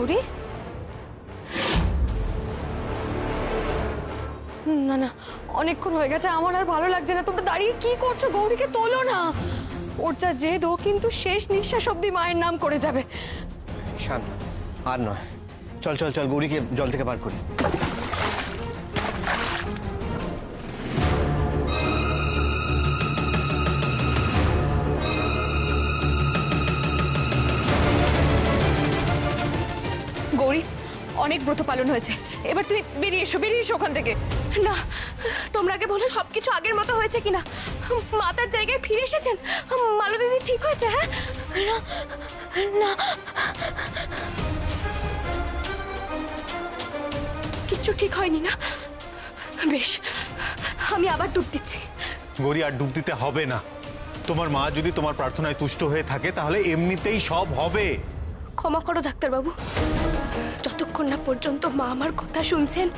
গৌরী, না না, অনেকক্ষণ হয়ে গেছে, আমার আর ভালো লাগছে না। তোমরা দাঁড়িয়ে কি করছো? গৌরীকে তোলো না। ওর যা জেদ, ও কিন্তু শেষ নিঃশ্বাস অব্দি মায়ের নাম করে যাবে। ঈশান, আর নয়, চল চল চল, গৌরীকে জল থেকে বার করি। গৌরী, অনেক ব্রত পালন হয়েছে, এবার তুমি বেরিয়ে এসো ওখান থেকে। না, তোমরা আগে বলো সবকিছু আগের মতো হয়েছে কিনা। মাতার জায়গায় ফিরে এসেছেন? মালতী দিদি ঠিক হয়েছে? হ্যাঁ না না, কিচ্ছু ঠিক হয়নি না? বেশ, আমি আবার ডুব দিচ্ছি। গৌরী, আর ডুব দিতে হবে না। তোমার মা যদি তোমার প্রার্থনায় তুষ্ট হয়ে থাকে তাহলে এমনিতেই সব হবে। ক্ষমা করো ডাক্তারবাবু, যতক্ষণ না পর্যন্ত মা আমার কথা শুনছেন,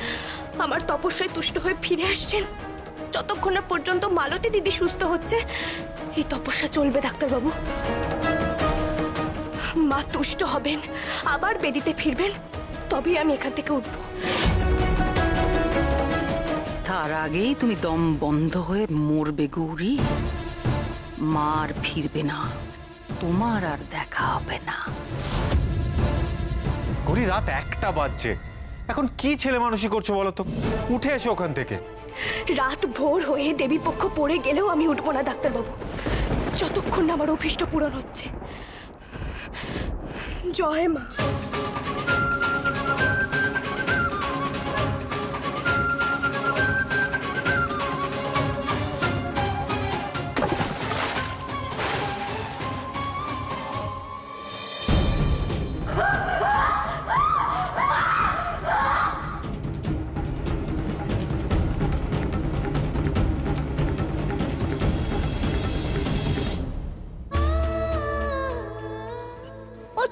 আমার তপস্যায় তুষ্ট হয়ে ফিরে আসছেন, যতক্ষণ না পর্যন্ত মালতী দিদি সুস্থ হচ্ছে, এই তপস্যা চলবে ডাক্তারবাবু। মা তুষ্ট হবেন, আবার বেদিতে ফিরবেন, তবেই আমি এখান থেকে উঠব। তার আগেই তুমি দম বন্ধ হয়ে মরবে গৌরী। মার ফিরবে না, তোমার আর দেখা হবে না। গৌরী, রাত 1টা বাজছে, এখন কি ছেলে মানুষই করছো বলো তো? উঠে এসো ওখান থেকে। রাত ভোর হয়ে দেবী পক্ষ পড়ে গেলেও আমি উঠবো না ডাক্তারবাবু, যতক্ষণ না আমার অভীষ্ট পূরণ হচ্ছে। জয় মা।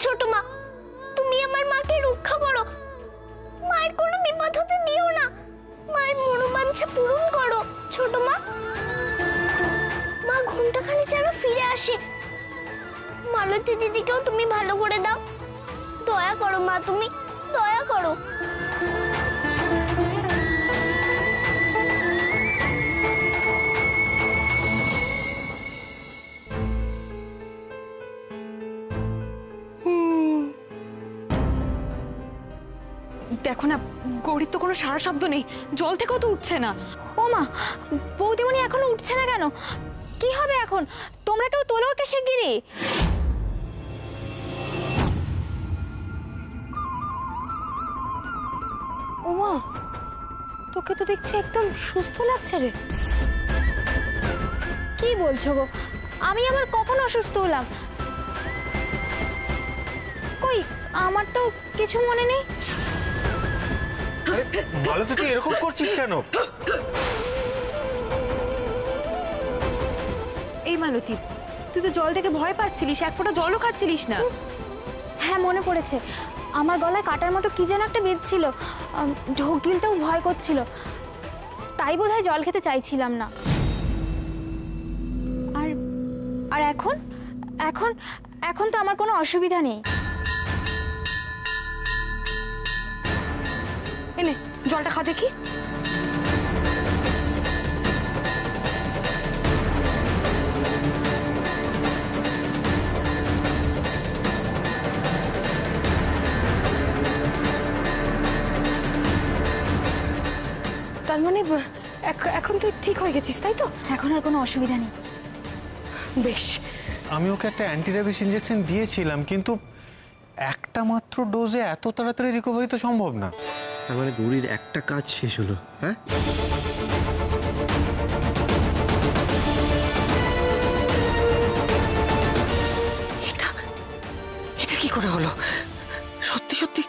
ছোট মা, তুমি আমার মাকে রক্ষা করো, মায়ের কোনো বিপদ হতে দিও না, মায়ের মনোবাঞ্ছা পূরণ করো। ছোট মা, মা ঘন্টাখানে যেন ফিরে আসে। মালতী দিদিকেও তুমি ভালো করে দাও, দয়া করো মা, তুমি দয়া করো। দেখো না, গৌরীর তো কোনো সারা শব্দ নেই, জল থেকেও তো উঠছে না। ও মা, বৌদিমণি এখনো উঠছে না কেন? কি হবে এখন? তোমরা কেউ তোলো ওকে শিগগিরই। ও মা, তোকে তো দেখছি একদম সুস্থ লাগছে রে। কি বলছো গো? আমি আবার কখন অসুস্থ হলাম? কই, আমার তো কিছু মনে নেই। ভালো তো, তুই এরকম করছিস কেন? এই মালতী, তুই তো জল থেকে ভয় পাচ্ছিলিস, এক ফোঁটা জলও খাচ্ছিলিস না। হ্যাঁ, মনে পড়েছে, আমার গলায় কাটার মতো কি যেন একটা বিঁধছিল, ঢোক গিলতেও ভয় করছিল, তাই বোধহয় জল খেতে চাইছিলাম না। আর আর এখন এখন এখন তো আমার কোনো অসুবিধা নেই। এনে জলটা খা দেখি। তার মানে এখন তুই ঠিক হয়ে গেছিস, তাই তো? এখন আর কোনো অসুবিধা নেই। বেশ, আমি ওকে একটা অ্যান্টিরাবিস ইনজেকশন দিয়েছিলাম, কিন্তু একটা মাত্র ডোজে এত তাড়াতাড়ি রিকভারি তো সম্ভব না। তার মানে গৌরীর একটা কাজ শেষ হলো। হ্যাঁ, এটা কি করে হলো? সত্যি সত্যি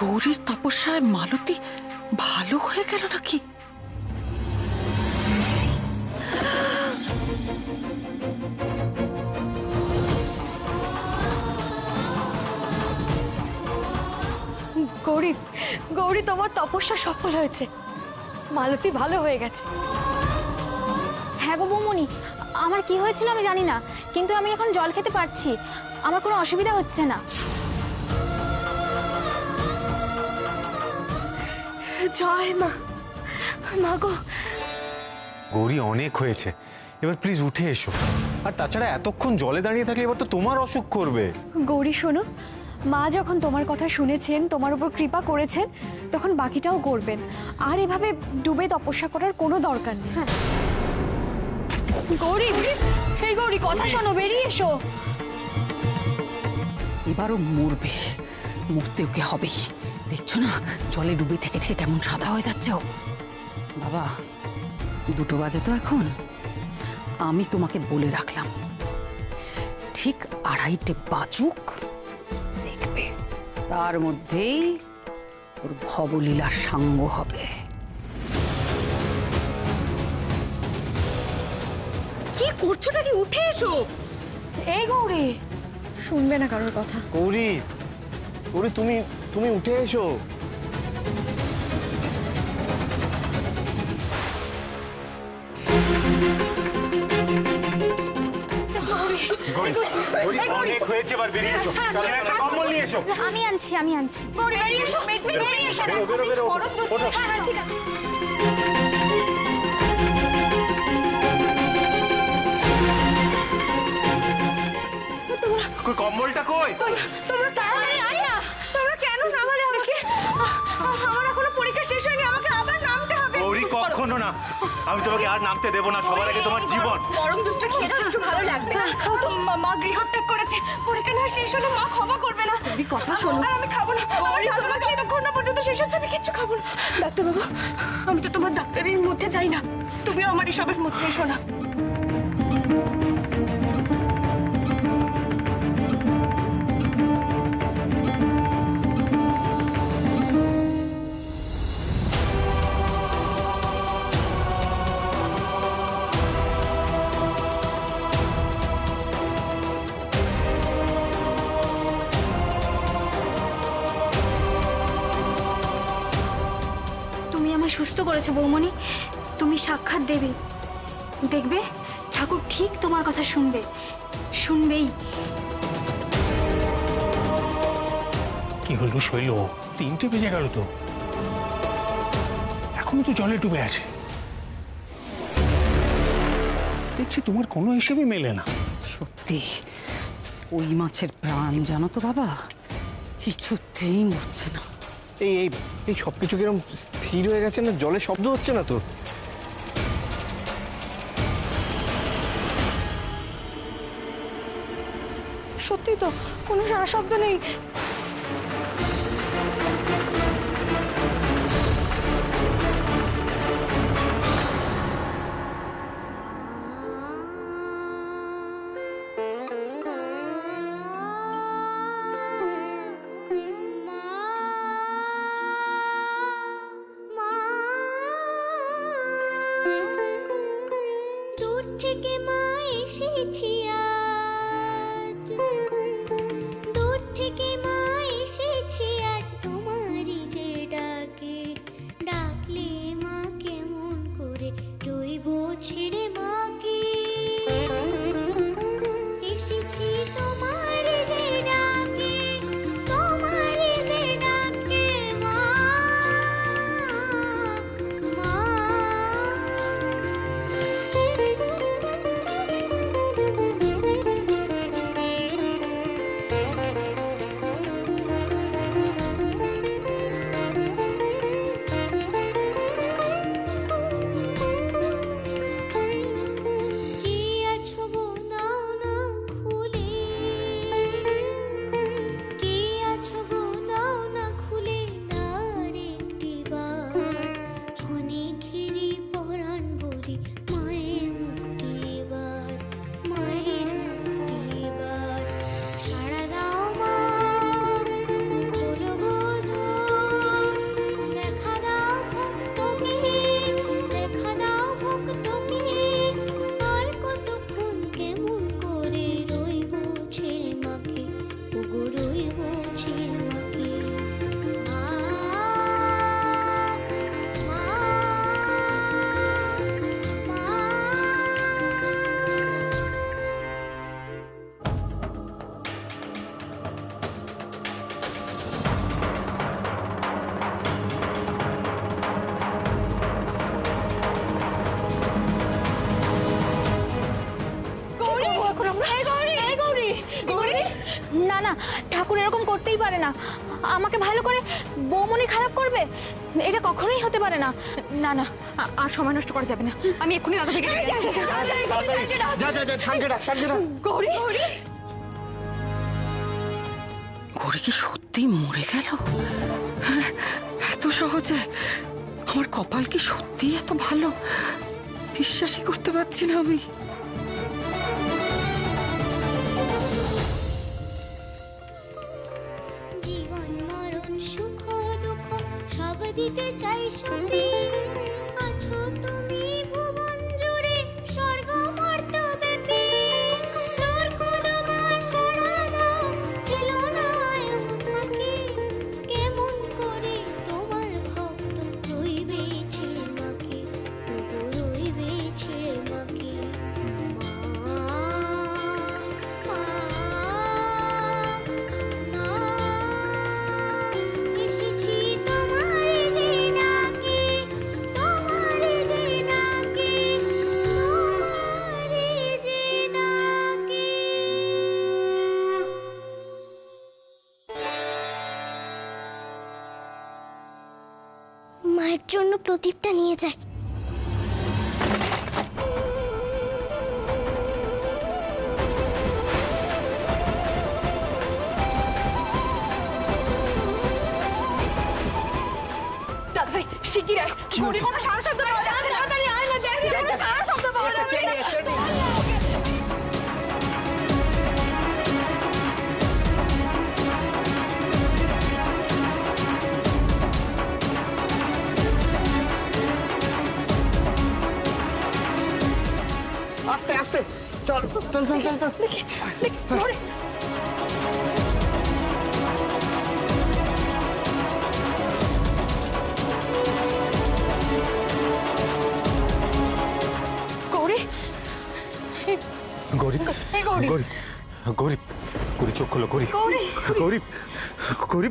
গৌরীর তপস্যায় মালতী ভালো হয়ে গেল নাকি? গৌরী, গৌরী, তোমার তপস্যা সফল হয়েছে, মালতী ভালো হয়ে গেছে। হ্যাঁ গো বৌমণি, আমার কি হয়েছিল আমি জানি না, কিন্তু আমি এখন জল খেতে পারছি, আমার কোনো অসুবিধা হচ্ছে না। জয় মা। মা গো, গৌরী অনেক হয়েছে, এবার প্লিজ উঠে এসো। আর তাছাড়া এতক্ষণ জলে দাঁড়িয়ে থাকলে এবার তো তোমার অসুখ করবে। গৌরী শোনো, মা যখন তোমার কথা শুনেছেন, তোমার উপর কৃপা করেছেন, তখন বাকিটাও করবেন। আর এভাবে ডুবে তপস্যা করার কোনো দরকার নেই। গৌরী, এই গৌরী কথা শোনো, বেরিয়ে এসো। এবারও মরবে, মরতে ওকে হবেই। দেখছো না জলে ডুবে থেকে থেকে কেমন সাদা হয়ে যাচ্ছে ও। বাবা 2 বাজে তো এখন। আমি তোমাকে বলে রাখলাম, ঠিক 2:30 বাজুক, দেখবে তার মধ্যেই ওর ভবলীলার সাঙ্গ হবে। কি করছো নাকি? উঠে এসো। এই গৌরী, শুনবে না কারোর কথা। গৌরী, গৌরী তুমি তুমি উঠে এসো। অনেক হয়েছে, এবার বেরিয়ে এসো। কম্বল নিয়ে এসো। আমি আনছি, আমি আনছি। গৌরী, বেরিয়ে এসো। বেরিয়ে এসো। গরম দুধ। হ্যাঁ, ঠিক আছে। কম্বলটা কই? তোমরা তাড়াতাড়ি আয় না। তোমরা কেন নামালে আমাকে? আমার এখনো পরীক্ষা শেষ হয়নি, আমাকে আবার নামতে হবে। গৌরী কখনো না, আমি তোমাকে আর নামতে দেবো না। সবার আগে তোমার জীবন। গরম দুধটা খেয়ে নাও, একটু ভালো লাগবে। মা গৃহত্যাগ করেছে, পরীক্ষা না শেষ হলে মা ক্ষমা করবে না। কথা শোনো। আর আমি খাবো না। আমার সাধনা যতক্ষণ না পর্যন্ত শেষ হচ্ছে আমি কিচ্ছু খাবো না। ডাক্তারবাবু, আমি তো তোমার ডাক্তারের মধ্যে যাই না, তুমিও আমার এসবের মধ্যে এসো না। তুমি আমায় সুস্থ করেছো বৌমণি, তুমি সাক্ষাৎ দেবে। দেখবে ঠাকুর ঠিক তোমার কথা শুনবে, শুনবেই। কি হলো শৈল? 3টে বেজে গেল তো, এখনো তো জলে ডুবে আছে। দেখছি তোমার কোনো হিসেবে মেলে না। সত্যি ওই মাছের প্রাণ জানো তো বাবা, কিছুতেই মরছে না। এই এই এই সব কিছু কিরকম স্থির হয়ে গেছে না? জলে শব্দ হচ্ছে না তো? সত্যি তো, কোনো সারা শব্দ নেই। দূর থেকে মা এসেছি আজ, দূর থেকে মা এসেছি আজ তোমারই যে ডাকে। ডাকলে মা কেমন করে রইব ছেড়ে মাকে। এসেছি তোমার যে ডাকে, তোমার যে ডাকে মা, মা। ঠাকুর এরকম করতেই পারে না। আমাকে ভালো করে বৌমনি খারাপ করবে, এটা কখনোই হতে পারে না। না না, আর সময় নষ্ট করা যাবে না। আমি এক্ষুনি দাদা থেকে গৌরী গৌরী গৌরী কি সত্যি মরে গেল? এত সহজে? আমার কপাল কি সত্যি এত ভালো? বিশ্বাসই করতে পারছি না আমি। জীবন মরণ সুখ দুঃখ সব দিতে চাই সঙ্গে, আছো তুমি ভুবন জুড়ে স্বর্গ মর্ত ব্যাপী। তোর কোনো মা সারা দাও এলো না আমাকে, কেমন করে তোমার ভক্ত রইবে ছেড়ে মাকে, রইবে ছেড়ে মাকে। মা এসেছি তোমার যে ডাকে, তোমার যে ডাকে, তোমার যে ডাকে। মায়ের জন্য প্রদীপটা নিয়ে যায়। দাদা ভাই শিগগির আয়। গৌরী কোনো সারা শব্দ পাওয়া যাচ্ছে না। তাড়াতাড়ি আয় না, দেখ কোনো সারা শব্দ পাওয়া যাচ্ছে না। আস্তে আস্তে চল চল চল চল চল। গৌরী গৌরী গৌরী এই গৌরী গৌরী গৌরী গৌরী চোখ খোলো গৌরী গৌরী গৌরী গৌরী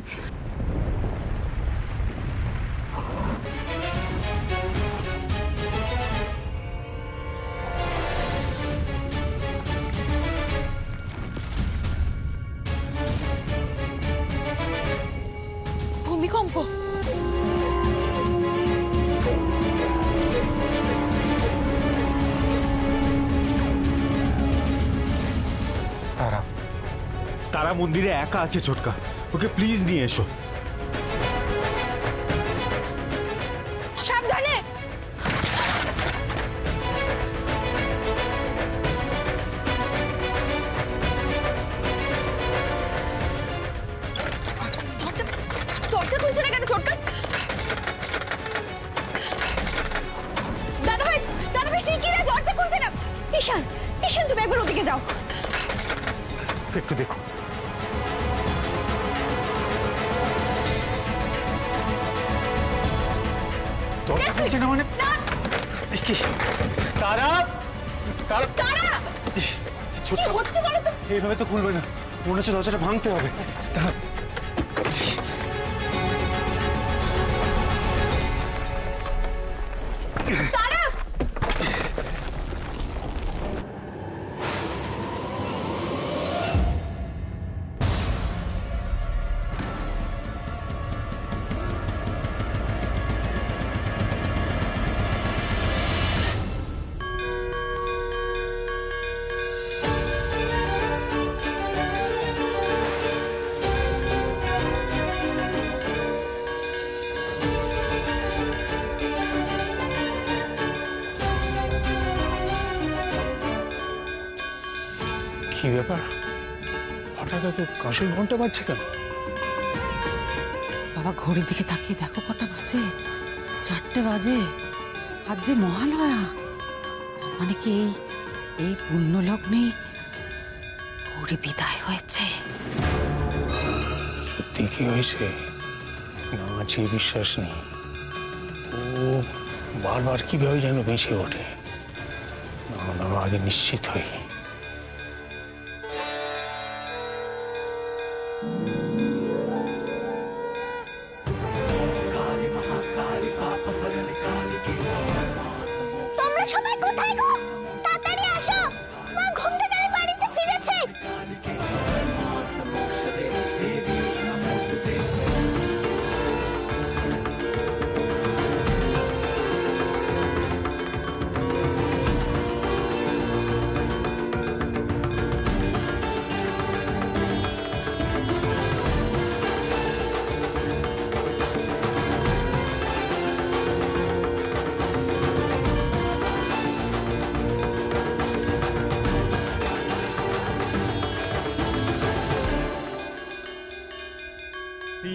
ভূমিকম্প। তারা তারা মন্দিরে একা আছে ছোটকা, ওকে প্লিজ নিয়ে এসো। সাবধানে। দরজা খুলছে না কেন ছোটকা? দাদা ভাই শিগগির আয়, দরজা খুলছে না। ঈশান ঈশান তুমি একবার ওদিকে যাও। একটু দেখো। দরজা খুলছে না মানে? কি তারা তারা তারা কি ছোটকা হচ্ছে বলো তো? এইভাবে তো খুলবে না, মনে হচ্ছে দরজাটা ভাঙতে হবে। দাঁড়াও। তারা কি ব্যাপার, হঠাৎ এত কাঁসুর ঘন্টা বাজছে কেন? বাবা ঘড়ির দিকে তাকিয়ে দেখো কটা বাজে। 4টে বাজে। আজ যে মহালয়া। তার মানে কি এই পুণ্য লগ্নে গৌরী বিদায় হয়েছে? সত্যি কি হয়েছে? না আছে বিশ্বাস নেই। ও বারবার কিভাবে যেন বেঁচে ওঠে। না আগে নিশ্চিত হই। তোমরা সবাই কোথায় গো? তাড়াতাড়ি আসো, মা ঘুমটা কালে বাড়িতে ফিরেছে।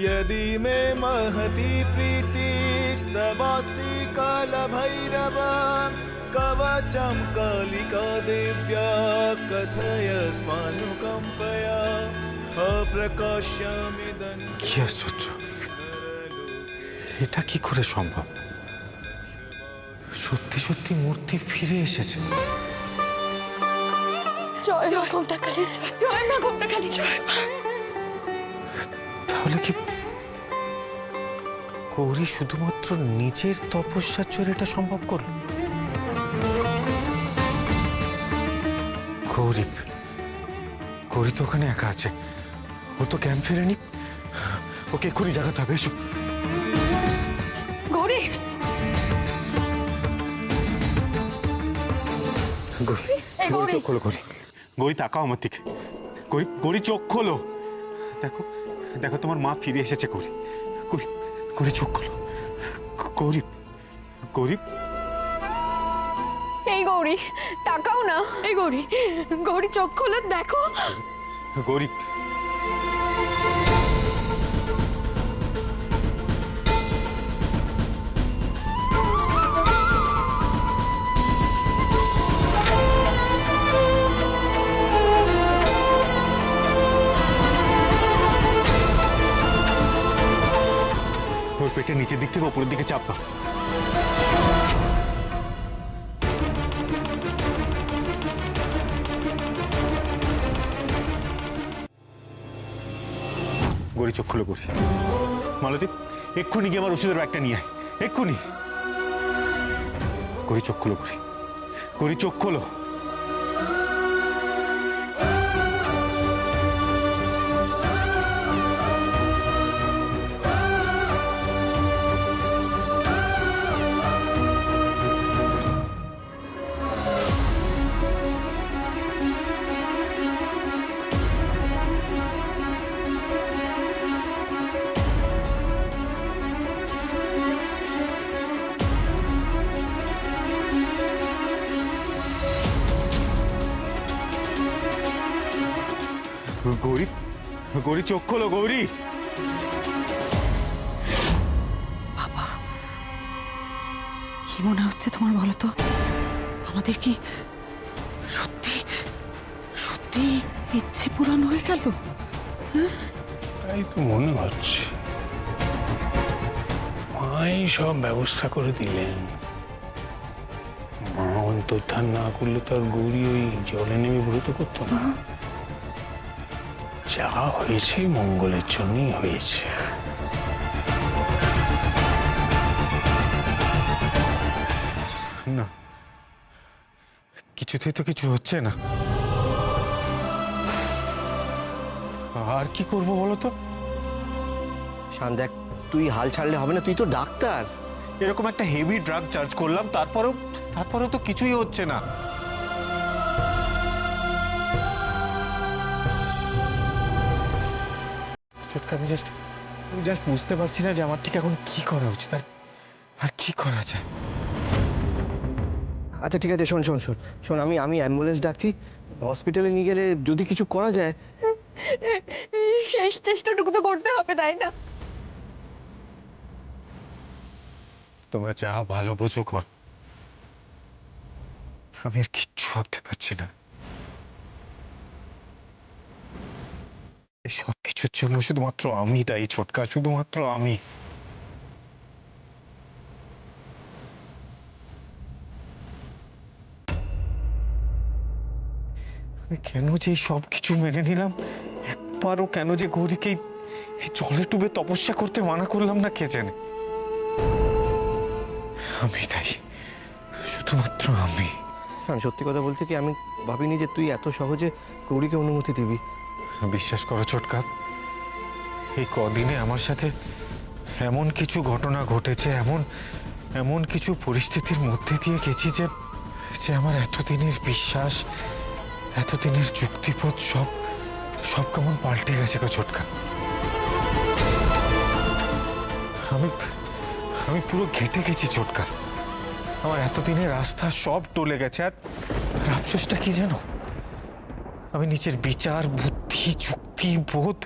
यदि मे महती प्रीतिस्तवास्ति कालभैरव कवचं कालिका देव्या कथय स्वानुकम्पया अप्रकाश्यमिदं কি আশ্চর্য, এটা কি করে সম্ভব? সত্যি সত্যি মূর্তি ফিরে এসেছে। জয় মা ঘণ্টাকালী, জয় মা ঘণ্টাকালী, জয় মা। তাহলে কি গৌরী শুধুমাত্র নিজের তপস্যার জোরে এটা সম্ভব করল? গৌরী গৌরী তো ওখানে একা আছে, ও তো জ্ঞান ফেরেনি, ওকে এক্ষুনি জাগাতে হবে। এসো। গৌরী, গৌরী, এই গৌরী। চোখ খোলো গৌরী, গৌরী তাকাও আমার দিকে। গৌরী, গৌরী চোখ খোলো। দেখো দেখো তোমার মা ফিরে এসেছে। গৌরী, গৌরী, গৌরী চোখ খোলো। গৌরী, গৌরী, এই গৌরী তাকাও না। এই গৌরী, গৌরী চোখ খোলো, দেখো। গৌরী, ওর পেটের নিচের দিক থেকে উপরের দিকে চাপ দাও। গৌরী চোখ খুলো। গৌরী, মালতী এক্ষুনি গিয়ে আমার ওষুধের ব্যাগটা নিয়ে আয়, এক্ষুনি। গৌরী চোখ খুলো। গৌরী, গৌরী চোখ খোলো। গৌরী, গৌরী চোখ খোলো। গৌরী, বাবা, কি মনে হচ্ছে তোমার বলো তো? আমাদের কি সত্যি সত্যি ইচ্ছে পূরণ হয়ে গেল? তাই তো মনে হচ্ছে। মাই সব ব্যবস্থা করে দিলেন। মা অন্তর্ধান না করলে তো আর গৌরী ওই জলে নেমে ব্রত করতো না। যা হয়েছে মঙ্গলের জন্যই হয়েছে। না, কিছুতেই তো কিছু হচ্ছে না। আর কি করব বলো তো? শান দেখ, তুই হাল ছাড়লে হবে না, তুই তো ডাক্তার। এরকম একটা হেভি ড্রাগ চার্জ করলাম, তারপরেও তো কিছুই হচ্ছে না। আমি জাস্ট বুঝতে পারছি না যে আমার ঠিক এখন কি করা উচিত, আর কি করা যায়। আচ্ছা ঠিক আছে, শোন শোন শোন শোন, আমি অ্যাম্বুলেন্স ডাকছি। হসপিটালে নিয়ে গেলে যদি কিছু করা যায়। শেষ চেষ্টাটুকু তো করতে হবে, তাই না? তোমরা যা ভালো বোঝো কর, আমি আর কিচ্ছু ভাবতে পারছি না। সব কিছুর জন্য শুধুমাত্র আমি দায়ী ছোটকা, শুধুমাত্র আমি। কেন যে সব কিছু মেনে নিলাম, একবারও কেন যে গৌরীকে এই জলে ডুবে তপস্যা করতে মানা করলাম না, কে জানে। আমি তাই, শুধুমাত্র আমি। সত্যি কথা বলতে কি, আমি ভাবিনি যে তুই এত সহজে গৌরীকে অনুমতি দিবি। বিশ্বাস করো ছোটকা, এই কদিনে আমার সাথে এমন কিছু ঘটনা ঘটেছে, এমন কিছু পরিস্থিতির মধ্যে দিয়ে গেছি যে আমার এতদিনের বিশ্বাস, এতদিনের যুক্তিবোধ সব কেমন পাল্টে গেছে গো ছোটকা। আমি পুরো ঘেঁটে গেছি ছোটকা। আমার এতদিনের আস্থা সব টলে গেছে। আর আফসোসটা কি জানো, আমি নিজের বিচার, বুদ্ধি, যুক্তি, বোধ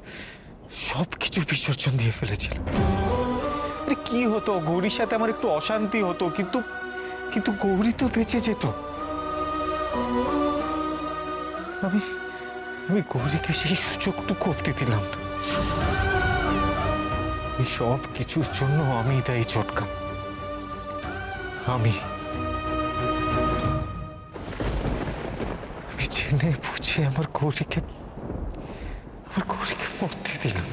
সব কিছু বিসর্জন দিয়ে ফেলেছিলাম। আরে কি হতো, গৌরীর সাথে আমার একটু অশান্তি হতো, কিন্তু কিন্তু গৌরী তো বেঁচে যেত। আমি গৌরীকে সেই সুযোগটুকু অব্দি দিলাম না। এই সব কিছুর জন্য আমি দায়ী চটকা। আমি জেনে বুঝে আমার গৌরীকে মরতে দিলাম।